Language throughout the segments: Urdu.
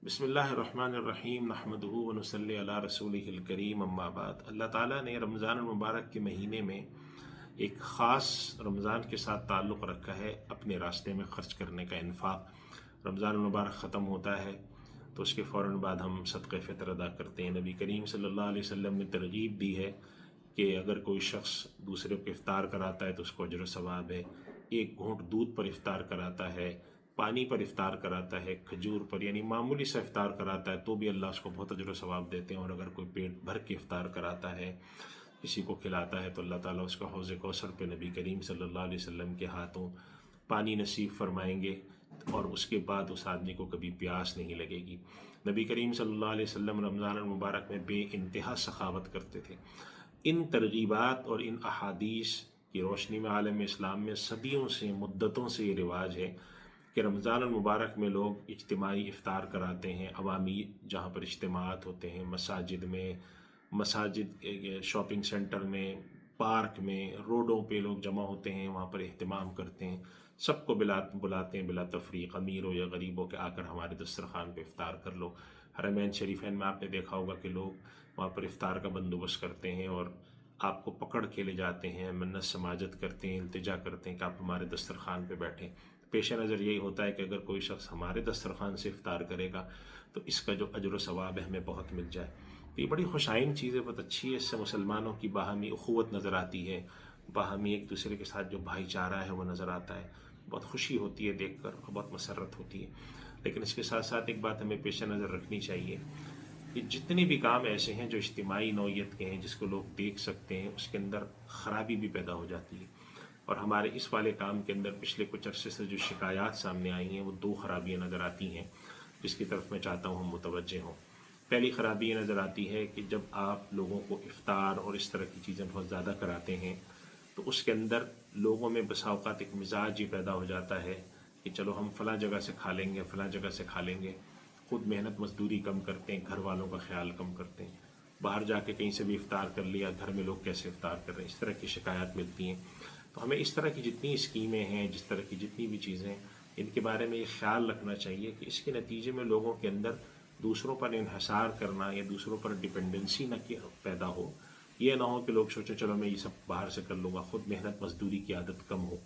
بسم اللہ الرحمن الرحیم نحمدہ ونصلی علی رسولہ الکریم اما بعد۔ اللہ تعالیٰ نے رمضان المبارک کے مہینے میں ایک خاص رمضان کے ساتھ تعلق رکھا ہے اپنے راستے میں خرچ کرنے کا انفاق۔ رمضان المبارک ختم ہوتا ہے تو اس کے فوراً بعد ہم صدقہ فطر ادا کرتے ہیں۔ نبی کریم صلی اللہ علیہ وسلم نے ترغیب دی ہے کہ اگر کوئی شخص دوسرے کو افطار کراتا ہے تو اس کو اجر و ثواب ہے۔ ایک گھونٹ دودھ پر افطار کراتا ہے، پانی پر افطار کراتا ہے، کھجور پر یعنی معمولی سا افطار کراتا ہے تو بھی اللہ اس کو بہت اجر و ثواب دیتے ہیں۔ اور اگر کوئی پیٹ بھر کے افطار کراتا ہے، کسی کو کھلاتا ہے، تو اللہ تعالیٰ اس کا حوض کوثر پہ نبی کریم صلی اللہ علیہ وسلم کے ہاتھوں پانی نصیب فرمائیں گے، اور اس کے بعد اس آدمی کو کبھی پیاس نہیں لگے گی۔ نبی کریم صلی اللہ علیہ وسلم رمضان المبارک میں بے انتہا سخاوت کرتے تھے۔ ان ترغیبات اور ان احادیث کی روشنی میں عالم اسلام میں صدیوں سے، مدتوں سے یہ رواج ہے کہ رمضان المبارک میں لوگ اجتماعی افطار کراتے ہیں۔ عوامی جہاں پر اجتماعات ہوتے ہیں، مساجد، شاپنگ سینٹر میں، پارک میں، روڈوں پہ لوگ جمع ہوتے ہیں، وہاں پر اہتمام کرتے ہیں۔ سب کو بلاتے ہیں بلا تفریق، امیر ہو یا غریب ہو، کہ آ کر ہمارے دسترخوان پہ افطار کر لو۔ حرمین شریفین میں آپ نے دیکھا ہوگا کہ لوگ وہاں پر افطار کا بندوبست کرتے ہیں اور آپ کو پکڑ کے لے جاتے ہیں، منت سماجت کرتے ہیں، التجا کرتے ہیں کہ آپ ہمارے دسترخوان پہ بیٹھیں۔ پیش نظر یہی ہوتا ہے کہ اگر کوئی شخص ہمارے دسترخوان سے افطار کرے گا تو اس کا جو اجر و ثواب ہے ہمیں بہت مل جائے۔ تو یہ بڑی خوش آئند چیز ہے، بہت اچھی ہے۔ اس سے مسلمانوں کی باہمی اخوت نظر آتی ہے، باہمی ایک دوسرے کے ساتھ جو بھائی چارہ ہے وہ نظر آتا ہے۔ بہت خوشی ہوتی ہے دیکھ کر اور بہت مسرت ہوتی ہے۔ لیکن اس کے ساتھ ساتھ ایک بات ہمیں پیش نظر رکھنی چاہیے کہ جتنے بھی کام ایسے ہیں جو اجتماعی نوعیت کے ہیں، جس کو لوگ دیکھ سکتے ہیں، اس کے اندر خرابی بھی پیدا ہو جاتی ہے۔ اور ہمارے اس والے کام کے اندر پچھلے کچھ عرصے سے جو شکایات سامنے آئی ہیں وہ دو خرابیاں نظر آتی ہیں، جس کی طرف میں چاہتا ہوں ہم متوجہ ہوں۔ پہلی خرابی یہ نظر آتی ہے کہ جب آپ لوگوں کو افطار اور اس طرح کی چیزیں بہت زیادہ کراتے ہیں تو اس کے اندر لوگوں میں بسا اوقات ایک مزاج یہ پیدا ہو جاتا ہے کہ چلو ہم فلاں جگہ سے کھا لیں گے، فلاں جگہ سے کھا لیں گے۔ خود محنت مزدوری کم کرتے ہیں، گھر والوں کا خیال کم کرتے ہیں، باہر جا کے کہیں سے بھی افطار کر لیا، گھر میں لوگ کیسے افطار کر رہے ہیں، اس طرح کی شکایات ملتی ہیں۔ تو ہمیں اس طرح کی جتنی اسکیمیں ہیں، جس طرح کی جتنی بھی چیزیں ہیں، ان کے بارے میں یہ خیال رکھنا چاہیے کہ اس کے نتیجے میں لوگوں کے اندر دوسروں پر انحصار کرنا یا دوسروں پر ڈپینڈنسی نہ پیدا ہو۔ یہ نہ ہو کہ لوگ سوچیں چلو میں یہ سب باہر سے کر لوں گا، خود محنت مزدوری کی عادت کم ہو۔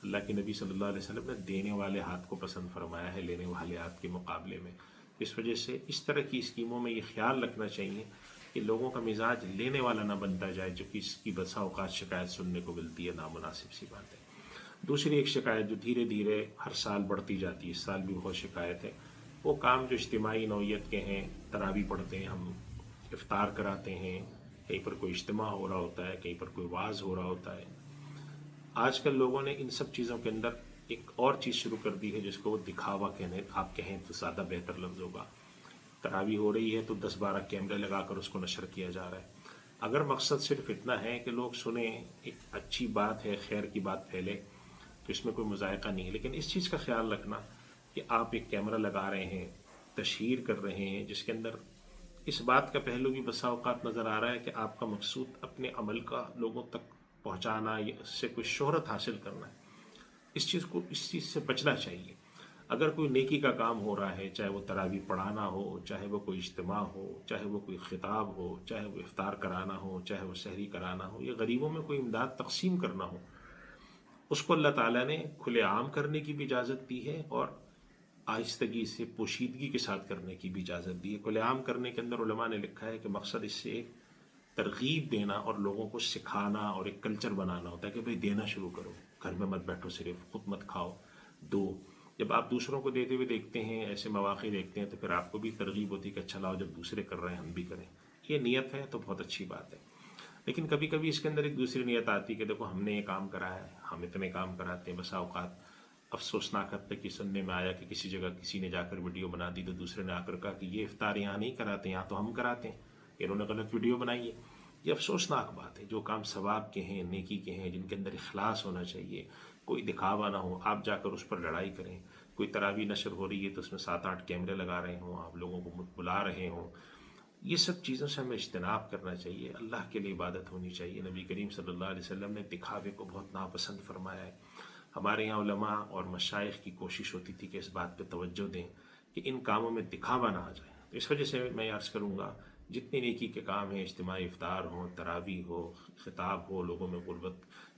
اللہ کے نبی صلی اللہ علیہ وسلم نے دینے والے ہاتھ کو پسند فرمایا ہے لینے والے ہاتھ کے مقابلے میں۔ اس وجہ سے اس طرح کی اسکیموں میں یہ خیال رکھنا چاہیے کہ لوگوں کا مزاج لینے والا نہ بنتا جائے، جو کہ اس کی بسا اوقات شکایت سننے کو ملتی ہے، نامناسب سی بات ہے۔ دوسری ایک شکایت جو دھیرے دھیرے ہر سال بڑھتی جاتی ہے، اس سال بھی بہت شکایت ہے، وہ کام جو اجتماعی نوعیت کے ہیں۔ تراویح پڑھتے ہیں ہم، افطار کراتے ہیں، کہیں پر کوئی اجتماع ہو رہا ہوتا ہے، کہیں پر کوئی وعظ ہو رہا ہوتا ہے۔ آج کل لوگوں نے ان سب چیزوں کے اندر ایک اور چیز شروع کر دی ہے جس کو وہ دکھاوا کہنے، آپ کہیں تو زیادہ بہتر لفظ ہوگا۔ تراویح ہو رہی ہے تو 10-12 کیمرے لگا کر اس کو نشر کیا جا رہا ہے۔ اگر مقصد صرف اتنا ہے کہ لوگ سنیں، ایک اچھی بات ہے، خیر کی بات پھیلے، تو اس میں کوئی مذائقہ نہیں ہے۔ لیکن اس چیز کا خیال رکھنا کہ آپ ایک کیمرہ لگا رہے ہیں، تشہیر کر رہے ہیں، جس کے اندر اس بات کا پہلو بھی بسا اوقات نظر آ رہا ہے کہ آپ کا مقصود اپنے عمل کا لوگوں تک پہنچانا یا اس سے کوئی شہرت حاصل کرنا ہے۔ اس چیز سے بچنا چاہیے۔ اگر کوئی نیکی کا کام ہو رہا ہے، چاہے وہ تراویح پڑھانا ہو، چاہے وہ کوئی اجتماع ہو، چاہے وہ کوئی خطاب ہو، چاہے وہ افطار کرانا ہو، چاہے وہ سحری کرانا ہو، یا غریبوں میں کوئی امداد تقسیم کرنا ہو، اس کو اللہ تعالیٰ نے کھلے عام کرنے کی بھی اجازت دی ہے اور آہستگی سے، پوشیدگی کے ساتھ کرنے کی بھی اجازت دی ہے۔ کھلے عام کرنے کے اندر علماء نے لکھا ہے کہ مقصد اس سے ایک ترغیب دینا اور لوگوں کو سکھانا اور ایک کلچر بنانا ہوتا ہے کہ بھئی دینا شروع کرو، گھر میں مت بیٹھو، صرف خود مت کھاؤ، دو۔ جب آپ دوسروں کو دیتے ہوئے دیکھتے ہیں، ایسے مواقع دیکھتے ہیں، تو پھر آپ کو بھی ترغیب ہوتی ہے کہ اچھا لاؤ، جب دوسرے کر رہے ہیں ہم بھی کریں۔ یہ نیت ہے تو بہت اچھی بات ہے۔ لیکن کبھی کبھی اس کے اندر ایک دوسری نیت آتی ہے کہ دیکھو ہم نے یہ کام کرا ہے، ہم اتنے کام کراتے ہیں۔ بسا اوقات افسوسناک حد تک یہ سننے میں آیا کہ کسی جگہ کسی نے جا کر ویڈیو بنا دی تو دوسرے نے آ کر کہا کہ یہ افطار یہاں نہیں کراتے، یہاں تو ہم کراتے ہیں، انہوں نے غلط ویڈیو بنائی ہے۔ یہ افسوسناک بات ہے۔ جو کام ثواب کے ہیں، نیکی کے ہیں، جن کے اندر اخلاص ہونا چاہیے، کوئی دکھاوا نہ ہو، آپ جا کر اس پر لڑائی کریں۔ کوئی تراویح نشر ہو رہی ہے تو اس میں 7-8 کیمرے لگا رہے ہوں، آپ لوگوں کو بلا رہے ہوں، یہ سب چیزوں سے ہمیں اجتناب کرنا چاہیے۔ اللہ کے لیے عبادت ہونی چاہیے۔ نبی کریم صلی اللہ علیہ وسلم نے دکھاوے کو بہت ناپسند فرمایا ہے۔ ہمارے یہاں علماء اور مشائخ کی کوشش ہوتی تھی کہ اس بات پہ توجہ دیں کہ ان کاموں میں دکھاوا نہ آ جائے. تو اس وجہ سے میں عرض کروں گا جتنے نیکی کے کام ہیں، اجتماعی افطار ہوں، تراویح ہو، خطاب ہو، لوگوں میں غربت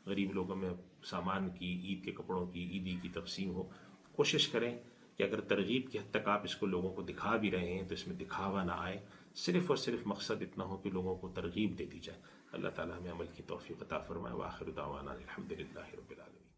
غریب لوگوں میں سامان کی، عید کے کپڑوں کی، عیدی کی تقسیم ہو، کوشش کریں کہ اگر ترغیب کی حد تک آپ اس کو لوگوں کو دکھا بھی رہے ہیں تو اس میں دکھاوا نہ آئے، صرف اور صرف مقصد اتنا ہو کہ لوگوں کو ترغیب دے دی جائے. اللہ تعالیٰ ہمیں عمل کی توفیق عطا فرمائے. وآخر دعوانا الحمد للہ رب العالمین.